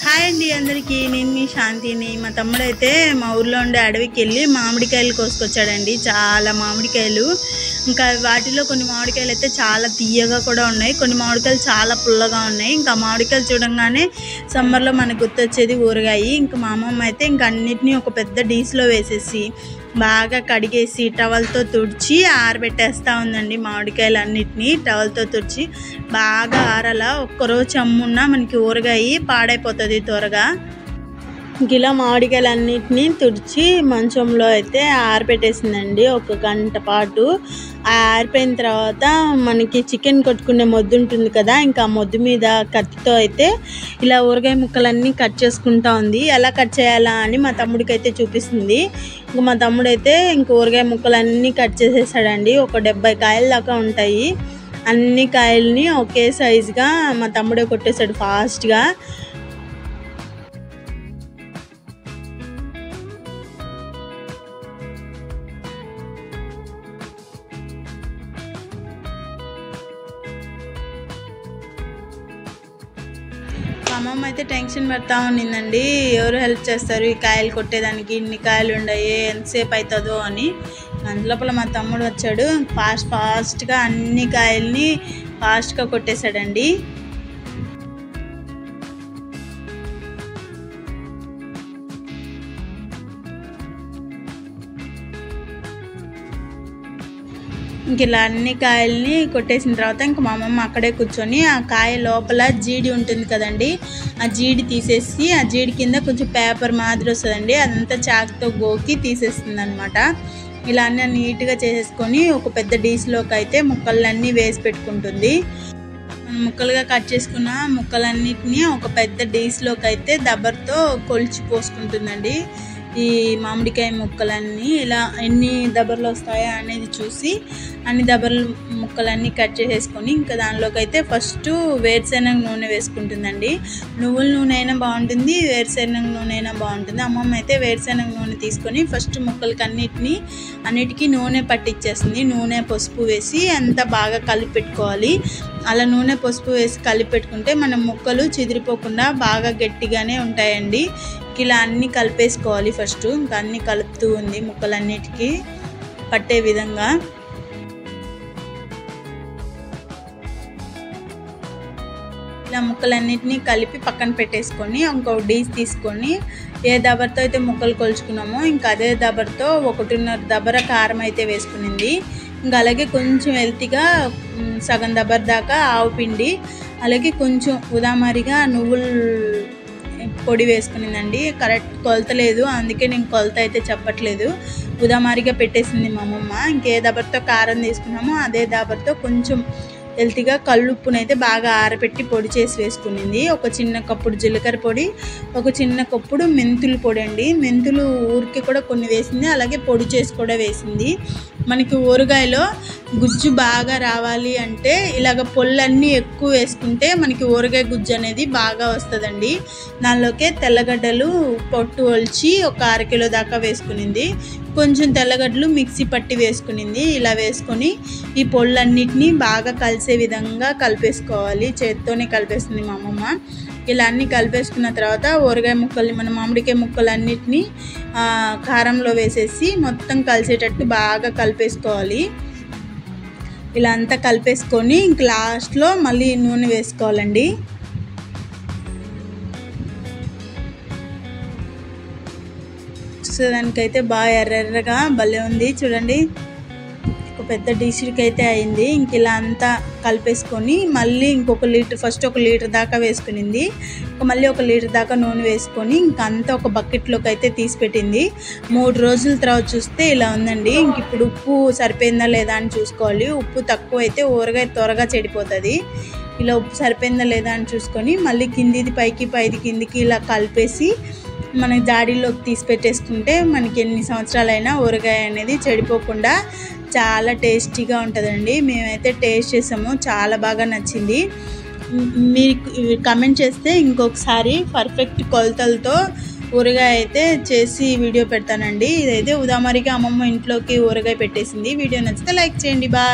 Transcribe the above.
Hi అండి అందరికీ, నేను మీ శాంతిని. మా తమ్ముడైతే మా ఊర్లో ఉండే అడవికి వెళ్ళి మామిడికాయలు కోసుకొచ్చాడండి. చాలా మామిడికాయలు. ఇంకా వాటిలో కొన్ని మామిడికాయలు అయితే చాలా తీయగా కూడా ఉన్నాయి, కొన్ని మామిడికాయలు చాలా పుల్లగా ఉన్నాయి. ఇంకా మామిడికాయలు చూడంగానే సమ్మర్లో మనకు గుర్తొచ్చేది ఊరగాయ. ఇంకా మా అమ్మమ్మ అయితే ఇంకా అన్నిటినీ ఒక పెద్ద డీస్లో వేసేసి బాగా కడిగేసి టవల్తో తుడిచి ఆరబెట్టేస్తూ ఉందండి. మామిడికాయలు అన్నిటినీ టవల్తో తుడిచి బాగా ఆరాల. ఒక్కరోజు అమ్మున్నా మనకి ఊరగాయ పాడైపోతుంది త్వరగా. ఇలా మామిడికాయలు అన్నిటినీ తుడిచి మంచంలో అయితే ఆరబెట్టేసిందండి ఒక గంట పాటు. ఆరిపోయిన తర్వాత మనకి చికెన్ కొట్టుకునే మొద్దు ఉంటుంది కదా, ఇంకా మొద్దు మీద కత్తితో అయితే ఇలా ఊరగాయ ముక్కలన్నీ కట్ చేసుకుంటా ఉంది. ఎలా కట్ చేయాలా అని మా తమ్ముడికి అయితే చూపిస్తుంది. ఇంకా మా తమ్ముడైతే ఇంక ఊరగాయ ముక్కలన్నీ కట్ చేసేసాడండి. ఒక 70 కాయల దాకా ఉంటాయి. అన్ని కాయల్ని ఒకే సైజుగా మా తమ్ముడే కొట్టేశాడు ఫాస్ట్గా. అమ్మమ్మ అయితే టెన్షన్ పడతా ఉన్నిందండి, ఎవరు హెల్ప్ చేస్తారు ఈ కాయలు కొట్టేదానికి, ఇన్ని కాయలు ఉన్నాయి ఎంతసేపు అవుతుందో అని. అందులోపల మా తమ్ముడు వచ్చాడు, ఫాస్ట్గా అన్ని కాయల్ని ఫాస్ట్గా కొట్టేశాడండి. ఇంక ఇలా అన్ని కాయల్ని కొట్టేసిన తర్వాత ఇంక మా అమ్మమ్మ అక్కడే కూర్చొని ఆ కాయ లోపల జీడి ఉంటుంది కదండి, ఆ జీడి తీసేసి ఆ జీడి కింద కొంచెం పేపర్ మాదిరి వస్తుందండి, అదంతా చాకుతో గోకి తీసేస్తుంది అనమాట. ఇలా అన్నీ నీట్గా చేసేసుకొని ఒక పెద్ద డీస్లోకి అయితే ముక్కలన్నీ వేసి పెట్టుకుంటుంది. ముక్కలుగా కట్ చేసుకున్న ముక్కలన్నిటినీ ఒక పెద్ద డీస్లోకి అయితే దబ్బర్తో కొలిచి పోసుకుంటుందండి. ఈ మామిడికాయ ముక్కలన్నీ ఇలా ఎన్ని దబ్బర్లు వస్తాయో అనేది చూసి అన్ని దబ్బర్లు ముక్కలన్నీ కట్ చేసేసుకొని ఇంకా దానిలోకి అయితే ఫస్ట్ వేరుశెనగ నూనె వేసుకుంటుందండి. నువ్వుల నూనె అయినా బాగుంటుంది, వేరుశెనగ నూనె అయినా బాగుంటుంది. అమ్మమ్మ అయితే వేరుశెనగ నూనె తీసుకొని ఫస్ట్ ముక్కలకి అన్నిటికీ నూనె పట్టించేస్తుంది. నూనె పసుపు వేసి అంతా బాగా కలిపి పెట్టుకోవాలి. అలా నూనె పసుపు వేసి కలిపి పెట్టుకుంటే మన ముక్కలు చెదిరిపోకుండా బాగా గట్టిగానే ఉంటాయండి. ఇలా అన్నీ కలిపేసుకోవాలి ఫస్ట్. ఇంకా అన్నీ కలుపుతూ ఉంది ముక్కలన్నిటికీ పట్టే విధంగా. ఇలా ముక్కలన్నిటినీ కలిపి పక్కన పెట్టేసుకొని ఇంకో డీస్ తీసుకొని ఏ దబర్తో అయితే ముక్కలు కొలుచుకున్నామో ఇంకా అదే దబర్తో 1.5 దబర కారం అయితే వేసుకునింది. ఇంకా అలాగే కొంచెం హెల్తీగా సగం దబర్ దాకా ఆవు పిండి, అలాగే కొంచెం ఉదామరిగా నువ్వుల పొడి వేసుకునిందండి. కరెక్ట్ కొలత లేదు, అందుకే నేను కొలత అయితే చెప్పట్లేదు. ఉదామారిగా పెట్టేసింది మా అమ్మమ్మ. ఇంకే దబర్తో కారం తీసుకున్నామో అదే దబర్తో కొంచెం హెల్తీగా కల్లుప్పునైతే బాగా ఆరబెట్టి పొడి చేసి వేసుకునింది. ఒక చిన్న కప్పుడు జీలకర్ర పొడి, ఒక చిన్న కప్పుడు మెంతుల పొడి అండి. మెంతులు ఊరికి కూడా కొన్ని వేసింది, అలాగే పొడి చేసి కూడా వేసింది. మనకి ఊరగాయలో గుజ్జు బాగా రావాలి అంటే ఇలాగ పొల్లన్నీ ఎక్కువ వేసుకుంటే మనకి ఊరగాయ గుజ్జు అనేది బాగా వస్తుందండి. దానిలోకే తెల్లగడ్డలు పొట్టు ఒలిచి ఒక 1/2 కిలో దాకా వేసుకునింది. కొంచెం తెల్లగడ్డలు మిక్సీ పట్టి వేసుకునింది. ఇలా వేసుకొని ఈ పొళ్ళన్నిటినీ బాగా కలిసే విధంగా కలిపేసుకోవాలి. చేత్తోనే కలిపేస్తుంది మా అమ్మమ్మ. ఇలా అన్నీ కలిపేసుకున్న తర్వాత ఊరగాయ ముక్కల్ని, మన మామిడికాయ ముక్కలన్నిటినీ కారంలో వేసేసి మొత్తం కలిసేటట్టు బాగా కలిపేసుకోవాలి. ఇలా అంతా కలిపేసుకొని ఇంక లాస్ట్లో మళ్ళీ నూనె వేసుకోవాలండి. చూసేదానికైతే బాగా ఎర్రగా భలే ఉంది చూడండి. ఒక పెద్ద డిష్కి అయితే అయింది. ఇంక ఇలా అంతా కలిపేసుకొని మళ్ళీ ఇంకొక లీటర్, ఫస్ట్ 1 లీటర్ దాకా వేసుకునింది. మళ్ళీ 1 లీటర్ దాకా నూనె వేసుకొని ఇంకంతా ఒక బకెట్లోకి అయితే తీసి పెట్టింది. 3 రోజుల తర్వాత చూస్తే ఇలా ఉందండి. ఇంక ఇప్పుడు ఉప్పు సరిపోయిందా లేదా అని చూసుకోవాలి. ఉప్పు తక్కువ అయితే ఊరగాయ త్వరగా చెడిపోతుంది. ఇలా ఉప్పు సరిపోయిందా లేదా అని చూసుకొని మళ్ళీ కిందిది పైకి, పైది కిందికి ఇలా కలిపేసి మన జాడీలోకి తీసి పెట్టేసుకుంటే మనకి ఎన్ని సంవత్సరాలైనా ఊరగాయ అనేది చెడిపోకుండా చాలా టేస్టీగా ఉంటుందండి. మేమైతే టేస్ట్ చేసాము, చాలా బాగా నచ్చింది. మీరు కమెంట్ చేస్తే ఇంకొకసారి పర్ఫెక్ట్ కొలతలతో ఊరగాయ అయితే చేసి వీడియో పెడతానండి. ఇదైతే ఉదామరిగా అమ్మమ్మ ఇంట్లోకి ఊరగాయ పెట్టేసింది. వీడియో నచ్చితే లైక్ చేయండి. బాయ్.